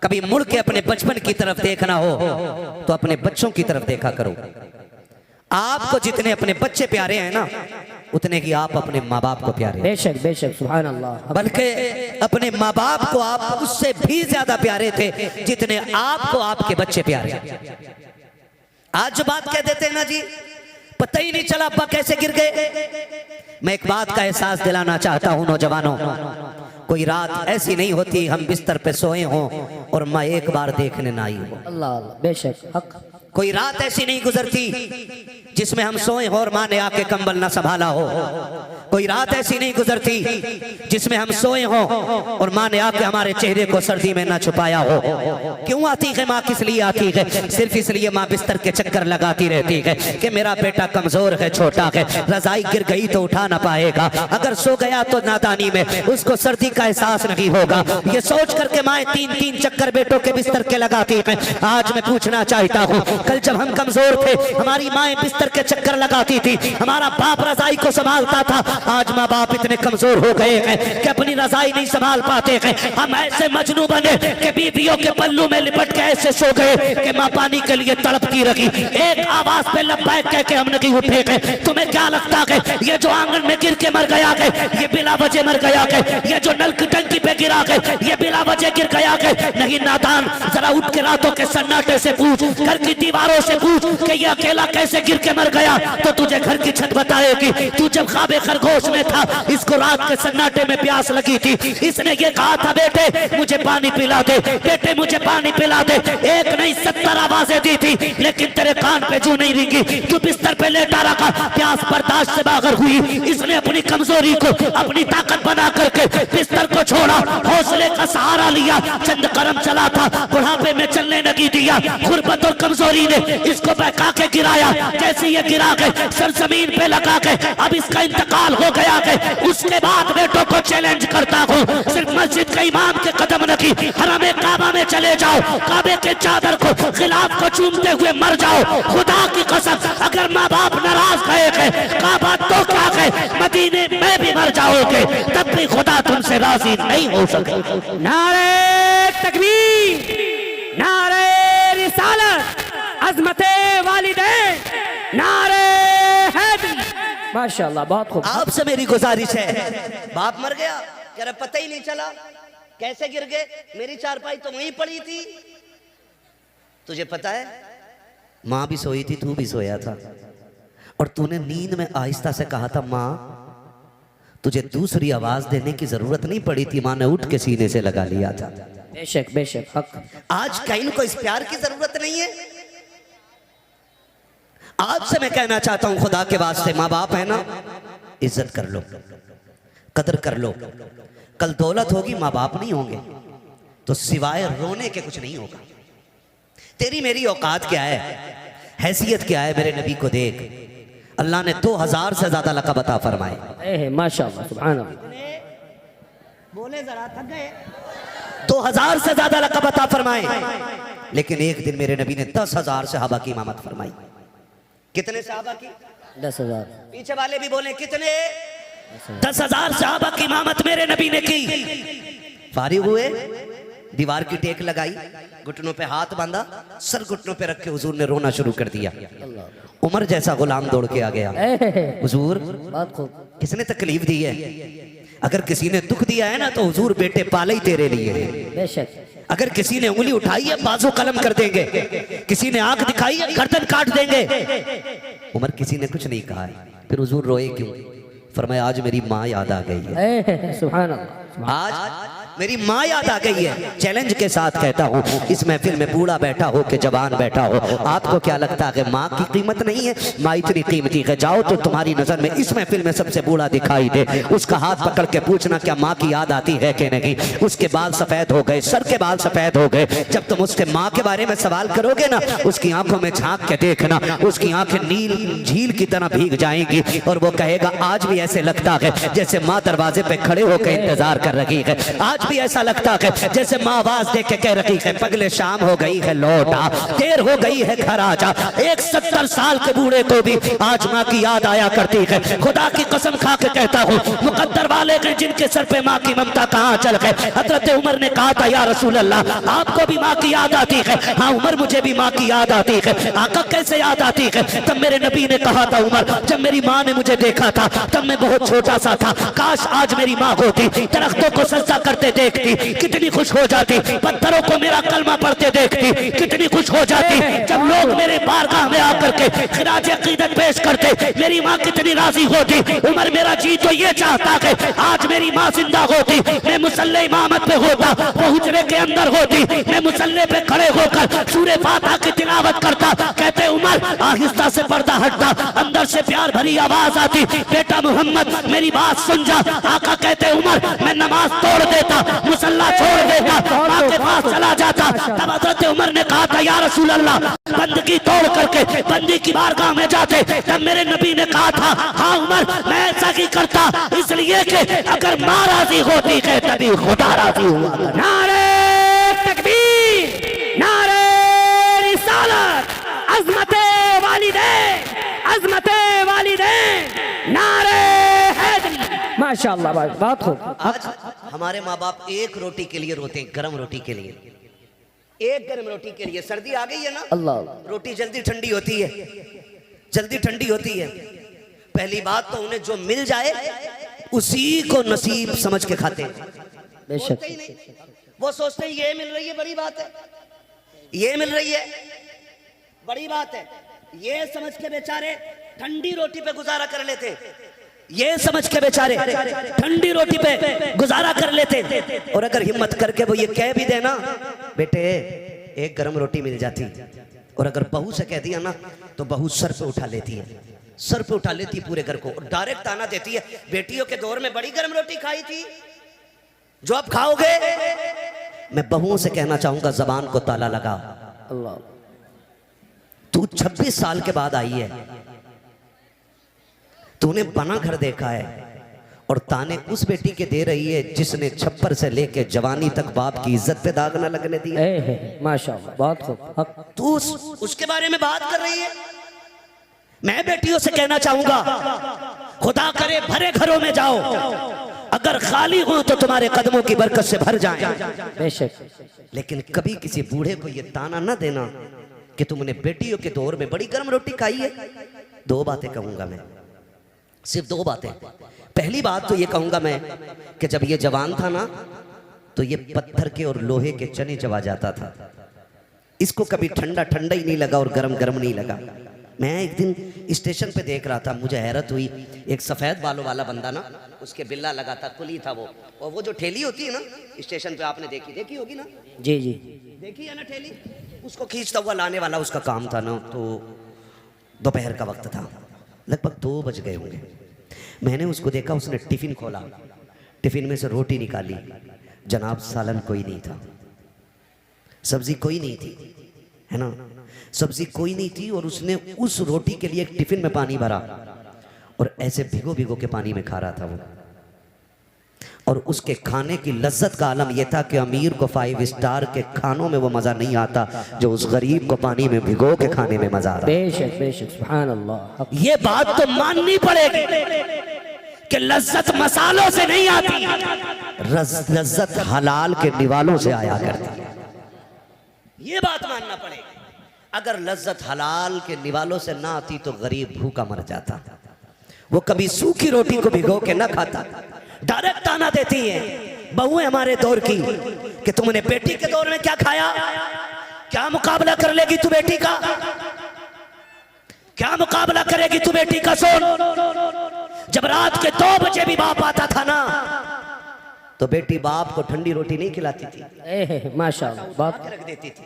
कभी मुड़ के अपने बचपन की तरफ देखना हो तो अपने बच्चों की तरफ देखा करो। आपको जितने अपने बच्चे प्यारे हैं ना, उतने ही आप अपने माँ बाप को प्यारे हैं। बेशक बेशक, सुभान अल्लाह। बल्कि अपने माँ बाप को आप उससे भी ज्यादा प्यारे थे जितने आपको आपके बच्चे प्यारे हैं। आज जो बात कह देते हैं ना जी, पता ही नहीं चला अब्बा कैसे गिर गए। मैं एक बात का एहसास दिलाना चाहता हूं नौजवानों, कोई रात ऐसी नहीं होती हम बिस्तर पे सोए हों और माँ एक बार देखने ना आई हो। अल्लाह अल्लाह, बेशक हक। कोई रात ऐसी नहीं गुजरती जिसमें हम सोए हो और माँ ने आके कंबल ना संभाला हो। कोई रात ऐसी नहीं गुजरती जिसमें हम सोए हो और माँ ने आके हमारे चेहरे को सर्दी में ना छुपाया हो। क्यों आती है माँ, किस लिए आती है? सिर्फ इसलिए माँ बिस्तर के चक्कर लगाती रहती है कि मेरा बेटा कमजोर है, छोटा है, रजाई गिर गई तो उठा ना पाएगा, अगर सो गया तो नादानी में उसको सर्दी का एहसास नहीं होगा। ये सोच करके माँ 3-3 चक्कर बेटों के बिस्तर के लगाती है। आज मैं पूछना चाहता हूँ, कल जब हम कमजोर थे हमारी माँ बिस्तर के चक्कर लगाती थी, हमारा बाप रजाई को संभालता था। आज माँ बाप इतने कमजोर हो गए हैं कि अपनी रजाई नहीं संभाल पाते हैं। हम ऐसे मजनू बने कि बीवियों के पल्लू में लिपट के ऐसे सो गए कि माँ पानी के लिए तड़पती रही। एक आवाज पे लब्बैक कह के हम नहीं उठे गए। तुम्हें क्या लगता है ये जो आंगन में गिर के मर गया है ये बिला वजह मर गया है? ये जो नल की टंकी पे गिरा है ये बिला वजह गिर गया है? नहीं नादान, जरा उठ के रातों के सन्नाटे से पूछ, घर की दीवार दीवारों से पूछ कि ये अकेला कैसे गिर के मर गया, तो तुझे घर की छत बताएगी। तू जब ख्वाबे खरगोश में था, इसको रात के सन्नाटे में प्यास लगी थी, इसने ये कहा था बेटे मुझे पानी पिला दे, बेटे मुझे पानी पिला दे। एक नहीं 70 आवाजें दी थी, लेकिन तेरे कान पे जू नहीं रिंगी। तू बिस्तर पे लेटा रखा, प्यास बर्दाश्त से बाहर हुई। इसने अपनी कमजोरी को अपनी ताकत बना करके बिस्तर को छोड़ा, हौसले का सहारा लिया। चंद कदम चला था, बुढ़ापे में चलने नहीं दिया। गुर्बत और कमजोरी ने इसको बहका के गिराया। जैसे ये गिरा गए सर जमीन पे लगा के, अब इसका इंतकाल हो गया है। उसके बाद बेटों को चैलेंज करता हूँ, सिर्फ मस्जिद के इमाम के कदम रखी, हरमे काबा में चले जाओ, काबे के चादर को खिलाफ को चूमते हुए मर जाओ। खुदा की कसम, अगर माँ बाप नाराज गए काबा तो क्या गए, मदीने में भी मर जाओगे, तब भी खुदा तुमसे राजी नहीं हो सके। नारे तकबीर, नारे रिसालत, अज़मते वालिदैन, नारे हैदरी। माशाअल्लाह, बहुत खूब। आपसे मेरी गुजारिश है, बाप मर गया कह रहा पता ही नहीं चला कैसे गिर गए, मेरी चारपाई तो वहीं पड़ी थी। तुझे पता है माँ भी सोई थी, तू भी सोया था, और तूने नींद में आहिस्ता से कहा था माँ तुझे दूसरी आवाज देने की जरूरत नहीं पड़ी थी, माँ ने उठ के सीने से लगा लिया था। बेशक बेशक हक। आज कहीं को इस प्यार की जरूरत नहीं है। आपसे मैं कहना चाहता हूं खुदा के वास्ते, माँ बाप है ना, इज्जत कर लो, कदर कर लो। कल दौलत होगी, माँ बाप नहीं होंगे तो सिवाय रोने के कुछ नहीं होगा। तेरी मेरी औकात क्या है, हैसियत क्या है, मेरे नबी को देख। अल्लाह ने 2000 से ज्यादा लक़ब अता फरमाए। माशाअल्लाह, सुभान अल्लाह। बोले जरा, थक गए। 2000 से ज्यादा लक़ब अता फरमाए, लेकिन एक दिन मेरे नबी ने 10,000 सहाबा की इमामत फरमाई। कितने सहाबा की? 10,000। पीछे वाले भी बोले कितने? 10,000 सहाबा की इमामत मेरे नबी ने की। फारिग हुए, दीवार की टेक लगाई, घुटनों पे हाथ बांधा, सर घुटनों पे रख के हुजूर ने रोना शुरू कर दिया। उमर जैसा गुलाम दौड़ के आ गया, हुजूर बहुत खूब। किसने तकलीफ दी है? अगर किसी ने दुख दिया है ना तो हुजूर बेटे पाले ही तेरे लिए है। बेशक। अगर किसी ने उंगली उठाई है बाजू कलम कर देंगे, किसी ने आंख दिखाई है गर्दन काट देंगे। उमर किसी ने कुछ नहीं कहा है। फिर हुजूर रोए क्यों? फरमाया आज मेरी माँ याद आ गई है। सुभान अल्लाह। आज मेरी माँ याद आ गई है। चैलेंज के साथ कहता हूँ, इस महफिल में बूढ़ा बैठा हो कि जवान बैठा हो, आपको क्या लगता है कि माँ की कीमत नहीं है? माँ इतनी कीमती है, जाओ तो तुम्हारी नजर में इस महफिल में सबसे बूढ़ा दिखाई दे, उसका हाथ पकड़ के पूछना क्या माँ की याद आती है कि नहीं। उसके बाल सफेद हो गए, सर के बाल सफेद हो गए, जब तुम उसके माँ के बारे में सवाल करोगे ना, उसकी आंखों में झांक के देखना, उसकी आंखें नील झील की तरह भीग जाएंगी और वो कहेगा आज भी ऐसे लगता है जैसे माँ दरवाजे पे खड़े होकर इंतजार कर रही है। आज भी ऐसा लगता है जैसे माँ आवाज दे के कह रही है पगले शाम हो गई है लौट आ, देर हो गई है घर आ जा। एक 70 साल के बूढ़े को भी आज माँ की याद आया करती है। खुदा की कसम खा के कहता हूँ, मुकद्दर वाले के जिनके सर पे माँ की ममता कहाँ चल गए। हजरत उमर ने कहा था या रसूल अल्लाह आपको भी माँ की याद आती है? हाँ उमर मुझे भी माँ की याद आती है। आका कैसे याद आती है? तब मेरे नबी ने कहा था उमर जब मेरी माँ ने मुझे देखा था तब मैं बहुत छोटा सा था, काश आज मेरी माँ होती, दरख्तों को सजदा करते देखती कितनी खुश हो जाती, पत्थरों को मेरा कलमा पढ़ते देखती कितनी खुश हो जाती, जब लोग मेरे बारगाह में आकर के खिराज अकीदत पेश करते मेरी माँ कितनी राजी होती। उमर मेरा जी तो ये चाहता है आज मेरी माँ जिंदा होती, मैं मुसल्ले इमामत पे होता, वो हुजरे के अंदर होती, मैं मुसल्ले पे खड़े होकर सूरे फातिहा की तिलावत करता। कहते उमर आहिस्ता से पर्दा हटता, अंदर से प्यार भरी आवाज आती बेटा मोहम्मद मेरी बात सुन जा। आका कहते उमर मैं नमाज तोड़ देता, मुसल्ला छोड़ देता, माँ के पास चला जाता। तब हजरत उमर ने कहा था या रसूल अल्लाह बंदगी तोड़ करके बंदी की बारगाह में जाते। तब मेरे नबी ने कहा था हाँ उमर मैं ऐसा ही करता, इसलिए कि अगर माँ राजी होती है तभी खुदा राजी हुआ। नारे तकबीर, नारे रिसालत, अज़मते वालिदैन, अज़मते वालिदैन, नारे हैदरी। माशाअल्लाह, बहुत खूब। आज हमारे माँ बाप एक रोटी के लिए रोते हैं, गर्म रोटी के लिए, एक गर्म रोटी के लिए। सर्दी आ गई है ना, अल्लाह, रोटी जल्दी ठंडी होती है, जल्दी ठंडी होती है। पहली बात तो उन्हें जो मिल जाए उसी को नसीब समझ के खाते हैं। बेशक। ही नहीं, वो सोचते हैं ये मिल रही है बड़ी बात है, ये मिल रही है बड़ी बात है। ये समझ के बेचारे ठंडी रोटी पे गुजारा कर लेते, ये समझ के बेचारे ठंडी रोटी पे गुजारा कर लेते। और अगर हिम्मत करके वो ये कह भी देना, बेटे एक गर्म रोटी मिल जाती, और अगर बहू से कह दिया ना तो बहू सर पे उठा लेती है, सर पे उठा लेती पूरे घर को, और डायरेक्ट ताना देती है, बेटियों के दौर में बड़ी गर्म रोटी खाई थी जो अब खाओगे। मैं बहुओं से कहना चाहूंगा, जबान को ताला लगा। अल्लाह, तू 26 साल के बाद आई है, तूने बना घर देखा है, और ताने उस बेटी के दे रही है जिसने छप्पर से लेके जवानी तक बाप की इज्जत पे दाग न लगने दी। माशाअल्लाह, बहुत खूब। तू उसके बारे में बात कर रही है। मैं बेटियों से कहना चाहूंगा, खुदा करे भरे घरों में जाओ, अगर खाली हो तो तुम्हारे कदमों की बरकत से भर जाएं। बेशक। लेकिन कभी किसी बूढ़े को ये ताना न देना कि तुमने बेटियों के दौर में बड़ी गर्म रोटी खाई है। दो बातें कहूंगा मैं, सिर्फ दो बातें। पहली बात तो ये कहूंगा मैं कि जब ये जवान था ना तो ये पत्थर के और लोहे के चने चबा जाता था, इसको कभी ठंडा ठंडा ही नहीं लगा और गरम गरम नहीं लगा। मैं एक दिन स्टेशन पे देख रहा था, मुझे हैरत हुई, एक सफेद बालों वाला बंदा ना, उसके बिल्ला लगा था, कुली था वो, और वो जो ठेली होती है ना स्टेशन पे, आपने देखी होगी ना? जी जी, देखी है ना ठेली, उसको खींचता हुआ लाने वाला उसका काम था ना। तो दोपहर का वक्त था, लगभग 2 बज गए होंगे। मैंने उसको देखा, उसने टिफिन खोला, टिफिन में से रोटी निकाली, जनाब सालन कोई नहीं था, सब्जी कोई नहीं थी, है ना, सब्जी कोई नहीं थी, और उसने उस रोटी के लिए एक टिफिन में पानी भरा और ऐसे भिगो भिगो के पानी में खा रहा था वो। और उसके खाने की लज्जत का आलम यह था कि अमीर को 5 स्टार के खानों में वो मजा नहीं आता जो उस गरीब को पानी में भिगो के खाने में मजा आता। बेशक बेशक, सुभान अल्लाह। ये बात तो माननी पड़ेगी कि लज्जत मसालों से नहीं आती, लज्जत हलाल के निवालों से आया करती है। ये बात मानना पड़ेगी। अगर लज्जत हलाल के निवालों से ना आती तो गरीब भूखा मर जाता। वो कभी सूखी रोटी को भिगो के ना खाता। डायरेक्ट ताना देती है बहुएं हमारे दौर की कि तुमने बेटी के दौर में क्या खाया, क्या मुकाबला कर लेगी तू बेटी का, क्या मुकाबला करेगी तू बेटी का। सुन, जब रात के 2 बजे भी बाप आता था ना तो बेटी बाप को ठंडी रोटी नहीं खिलाती थी, माशाअल्लाह, बात रख देती थी,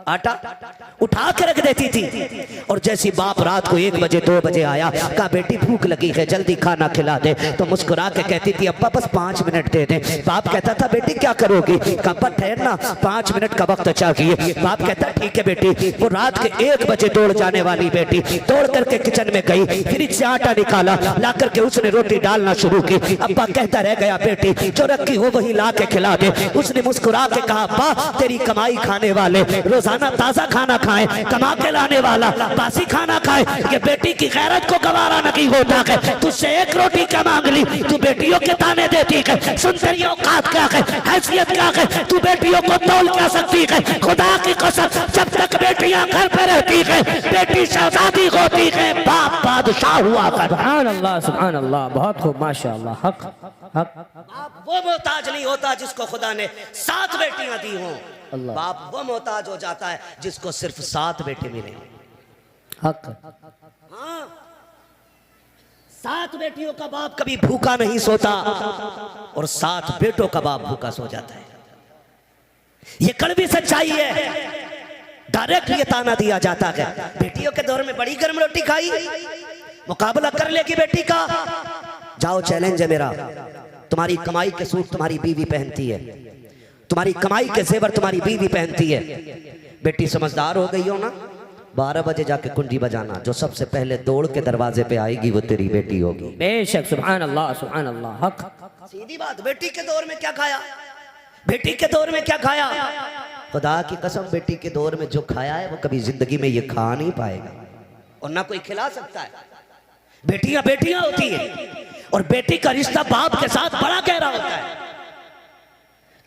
आटा उठा के रख देती थी। और जैसी बाप रात को 1 बजे 2 बजे आया, कहा बेटी भूख लगी है जल्दी खाना खिला दे, तो मुस्कुरा के कहती थी अब्बा बस 5 मिनट दे दे। बाप कहता था बेटी क्या करोगी, कहा ठहरना 5 मिनट का वक्त चाहिए। बाप कहता ठीक है बेटी। वो रात के 1 बजे दौड़ जाने वाली बेटी दौड़ करके किचन में गई, फ्रिज से आटा निकाला, ला करके उसने रोटी डालना शुरू की। अब्बा कहता रह गया बेटी जो रखी हो वही ला के खिला दे। उसने मुस्कुरा के कहा अब्बा तेरी कमाई खाने वाले रोजाना ताजा खाना खाए, कमा के लाने वाला बासी खाना खाए, ये बेटी की गैरत को गवारा नहीं होता है। तुझसे 1 रोटी क्या मांग ली, तू बेटियों के ताने देती है। सुन तेरी औकात क्या है, हैसियत क्या है, तू बेटियों को तौल क्या सकती है। खुदा की कसम जब तक बेटियां घर पे रहती है बेटी शहजादी होती है, बाप बादशाह हुआ कर। सुभान अल्लाह, सुभान अल्लाह, बहुत खूब, माशाअल्लाह। हक हक। बाप वो मोहताज नहीं होता जिसको खुदा ने 7 बेटियां दी हों। बाप वो मोहताज हो जाता है जिसको सिर्फ 7 बेटे मिले। हक। हाँ, 7 बेटियों का बाप कभी भूखा नहीं सोता और 7 बेटों का बाप भूखा सो जाता है। ये कड़वी सच्चाई है। डायरेक्ट ये ताना दिया जाता है बेटियों के दौर में बड़ी गर्म रोटी खाई, मुकाबला कर लेगी बेटी का। जाओ चैलेंज है मेरा, तुम्हारी कमाई के सूट तुम्हारी बीवी पहनती है, तुम्हारी कमाई के जेवर तुम्हारी बीवी पहनती है। बेटी समझदार हो गई हो ना, 12 बजे जाके कुंडी बजाना, जो सबसे पहले दौड़ के दरवाजे पे आएगी वो तेरी बेटी होगी। बेशक, सुभान अल्लाह, सुभान अल्लाह। हक। सीधी बात। बेटी के दौर में क्या खाया, बेटी के दौर में क्या खाया, खुदा की कसम बेटी के दौर में जो खाया है वो कभी जिंदगी में ये खा नहीं पाएगा और ना कोई खिला सकता है। बेटियां बेटियां होती हैं और बेटी का रिश्ता बाप के साथ बड़ा गहरा होता है।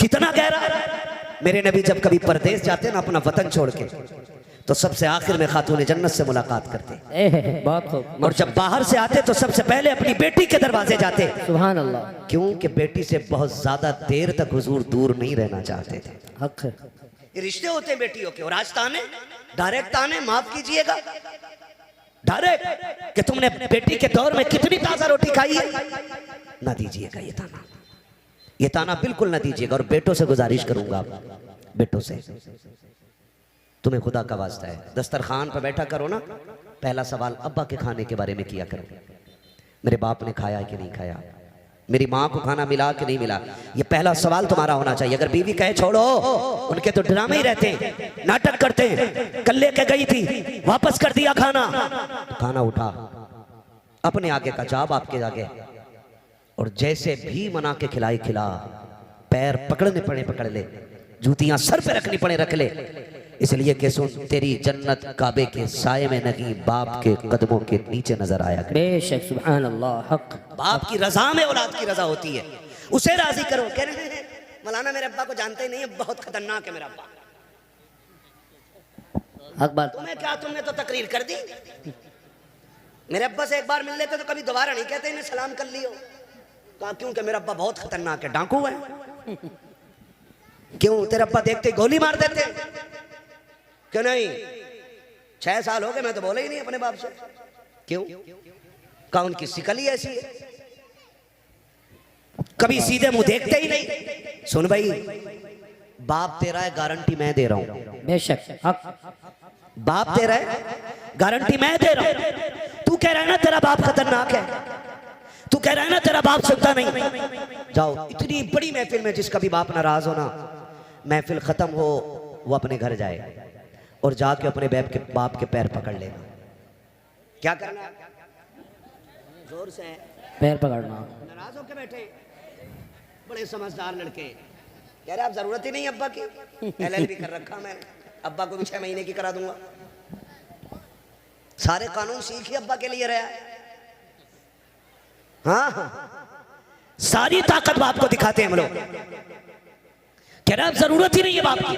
कितना गहरा। मेरे नबी जब कभी परदेश जाते ना अपना वतन छोड़ के तो सबसे आखिर में खातून जन्नत से मुलाकात करते, बहुत खूब। और जब बाहर से आते तो सबसे पहले अपनी बेटी के दरवाजे जाते। सुभान अल्लाह। क्योंकि बेटी से बहुत ज्यादा देर तक हुजूर दूर नहीं रहना चाहते थे। हक। ये रिश्ते होते हैं बेटियों के। और आज ताने, डायरेक्ट ताने, माफ कीजिएगा, डायरेक्ट कि तुमने बेटी के दौर में कितनी ताजा रोटी खाई है, ना दीजिएगा ये ताना, ये ताना बिल्कुल ना दीजिएगा। और बेटों से गुजारिश करूंगा, बेटों से, तुम्हें खुदा का वास्ता है, दस्तरखान पर बैठा करो ना, पहला सवाल अब्बा के खाने के बारे में किया करो। मेरे बाप ने खाया कि नहीं खाया, मेरी माँ को खाना मिला कि नहीं मिला, ये पहला सवाल तुम्हारा होना चाहिए। अगर बीवी कहे छोड़ो, उनके तो ड्रामे ही रहते हैं, नाटक करते हैं, कल लेके गई थी वापस कर दिया खाना, खाना उठा अपने आगे का जाब आपके आगे, और जैसे भी मना के खिलाए खिला, पैर पकड़ने पड़े पकड़ ले, जूतियां सर पे रखनी पड़े रख ले, इसलिए कि सुन तेरी जन्नत काबे के साये में नहीं, बाप के कदमों के नीचे नजर आया करे। बेशक, सुभान अल्लाह, हक। बाप की रजा में औलाद की रजा होती है, उसे राजी करो। कह रहे हैं मौलाना मेरे अब्बा को जानते ही नहीं है, बहुत खतरनाक है मेरा अब्बा। हक बात। तुम्हें क्या, तुमने तो तकरीर कर दी। मेरे अब्बा से एक बार मिल लेते तो कभी दोबारा नहीं कहते इन्हें सलाम कर लियो। कहा क्यों? कि मेरा अब्बा बहुत खतरनाक है, डाकू है। क्यों? तेरे अब्बा देखते ही गोली मार देते। क्यों नहीं? 6 साल हो गए मैं तो बोला ही नहीं अपने बाप से। क्यों? कहा उनकी शिकल ही ऐसी है, कभी सीधे मुंह देखते ही नहीं। सुन भाई, बाप तेरा है, गारंटी मैं दे रहा हूं। बेशक, हक। बाप तेरा है, गारंटी मैं दे रहा हूं। तू कह रहा है ना तेरा बाप खतरनाक है, तू कह रहा है ना तेरा बाप सुनता नहीं। जाओ इतनी बड़ी महफिल में जिसका भी बाप नाराज हो ना, महफिल खत्म हो वो अपने घर जाए और जाके अपने बाप के पैर पकड़ लेना। क्या करना? जोर से पैर पकड़ना। नाराज होके बैठे बड़े समझदार लड़के, कह रहे आप जरूरत ही नहीं अब्बा की, LLB कर रखा मैंने, अब्बा को भी 6 महीने की करा दूंगा। सारे कानून सीख ही अब्बा के लिए रहा है। हाँ, सारी ताकत बाप को दिखाते हैं हम लोग। कह रहे आप जरूरत ही नहीं है बाप की,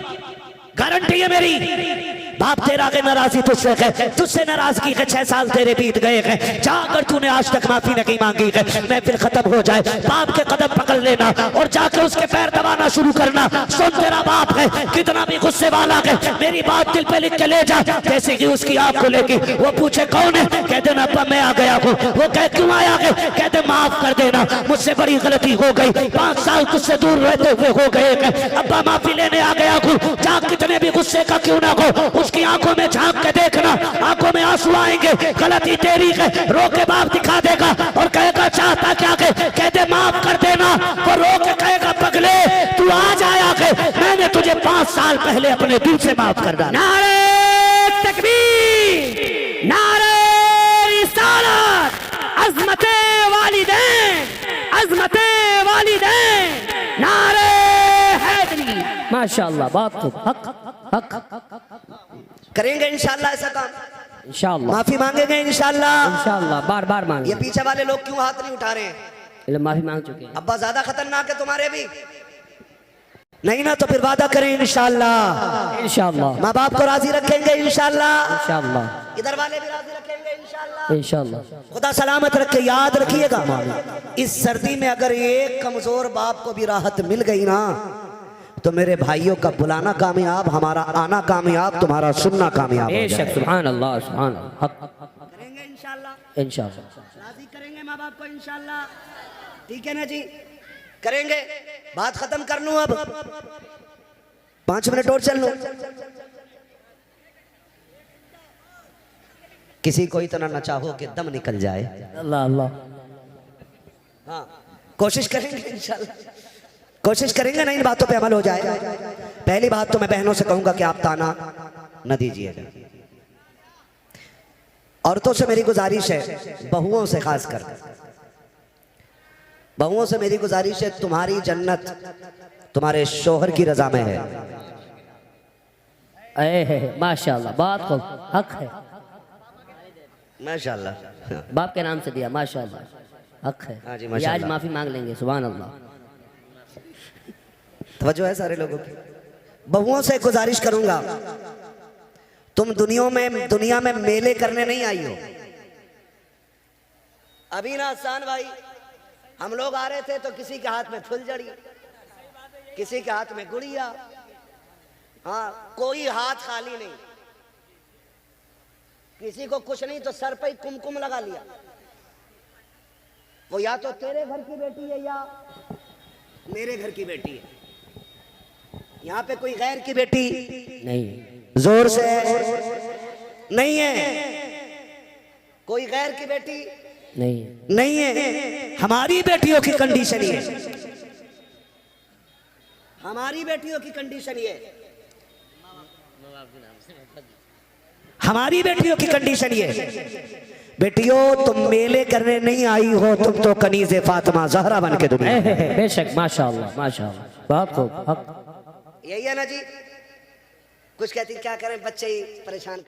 गारंटी है मेरी। बाप तेरा के नाराजी तुझसे है, तुझसे नाराजगी के 6 साल तेरे बीत गए हैं, जाकर तूने आज तक माफी नहीं मांगी है। मैं फिर खत्म हो जाए, बाप के कदम पकड़ लेना और जाकर उसके पैर दबाना शुरू करना। सुन तेरा बाप है कितना भी गुस्से वाला है, मेरी बात दिल पे लिख के ले जा। जैसे कि उसकी आंख खुलेगी, वो पूछे कौन है, कह देना अब्बा मैं आ गया हूँ। वो कह क्यों आया है, कहते माफ कर देना, मुझसे बड़ी गलती हो गई, 5 साल तुझसे दूर रहते हुए हो गए, अब्बा माफी लेने आ गया हूँ। जा कितने भी गुस्से का क्यों ना हो, उसकी आंखों में झांक के देखना, आंखों में आंसू आएंगे, गलती तेरी है, रो के बाप दिखा देगा और कहेगा चाहता क्या है, कहते माफ कर देना। वो रो के कहेगा पगले तू आज आया है, मैंने तुझे 5 साल पहले अपने दिल से माफ कर डाला। नारे तकबीर, नारे रिसालत, अज़मते वालिदैन, अज़मते वालिदैन, नारे हैदरी। माशाअल्लाह, बहुत खूब, हक हक। करेंगे इंशाल्लाह ऐसा काम, इंशाअल्लाह, माफी मांगेंगे इंशाल्लाह। इंशाअल्लाह, बार बार मांगे। ये पीछे वाले लोग क्यों हाथ नहीं उठा रहे हैं? माफी मांग चुके हैं। अब्बा ज्यादा खतरनाक है तुम्हारे भी नहीं ना, तो फिर वादा करें इंशाल्लाह, इंशाअल्लाह, माँ बाप को राजी रखेंगे इंशाल्लाह, इंशाअल्लाह, इधर वाले भी राजी रखेंगे इंशाल्लाह, इंशाअल्लाह। खुदा सलामत रखे। याद रखिएगा, इस सर्दी में अगर एक कमजोर बाप को भी राहत मिल गई ना, तो मेरे भाइयों का बुलाना कामयाब, हमारा आना कामयाब, तुम्हारा सुनना कामयाब हो बेशक, जाएगा। सुभान अल्लाह, सुभान अल्लाह, हक। करेंगे इंशाल्लाह, इंशाअल्लाह, राजी करेंगे माँ बाप को इंशाल्लाह। ठीक है ना जी, करेंगे। बात खत्म कर लूं अब, 5 मिनट और चल लूं। किसी को इतना न चाहो कि दम निकल जाए। अल्लाह अल्लाह। हाँ, कोशिश करेंगे इंशाल्लाह, कोशिश करेंगे ना इन बातों पे अमल हो जाए। पहली बात तो मैं बहनों से कहूंगा कि आप ताना न दीजिएगा। औरतों से मेरी गुजारिश है, बहुओं से खासकर बहुओं से मेरी गुजारिश है, तुम्हारी जन्नत तुम्हारे शोहर की रजा में है। है माशाअल्लाह, बात खूब, हक है। माशाअल्लाह, बाप के नाम से दिया, माशाअल्लाह, हक है। हाँ जी, ये माशाअल्लाह। आज माफी मांग लेंगे, सुभान अल्लाह। तवज्जो है सारे लोगों की। बहुओं से गुजारिश करूंगा, तुम दुनिया में मेले करने नहीं आई हो। अभी ना आसान भाई, हम लोग आ रहे थे तो किसी के हाथ में फुलझड़ी, किसी के हाथ में गुड़िया, हाँ, कोई हाथ खाली नहीं, किसी को कुछ नहीं तो सर पे ही कुमकुम लगा लिया। वो या तो तेरे घर की बेटी है या मेरे घर की बेटी है। यहाँ पे कोई गैर की बेटी नहीं, जोर से नहीं है, कोई गैर की बेटी नहीं, नहीं है। हमारी बेटियों की कंडीशन ये है, हमारी बेटियों की कंडीशन ये है, हमारी बेटियों की कंडीशन ये है। बेटियों, तुम मेले करने नहीं आई हो, तुम तो कनीज़े फातिमा ज़हरा बन के दुनिया। बेशक, माशाअल्लाह माशाअल्लाह, बहुत खूब। हक यही है ना जी। कुछ कहती क्या करें, बच्चे ही परेशान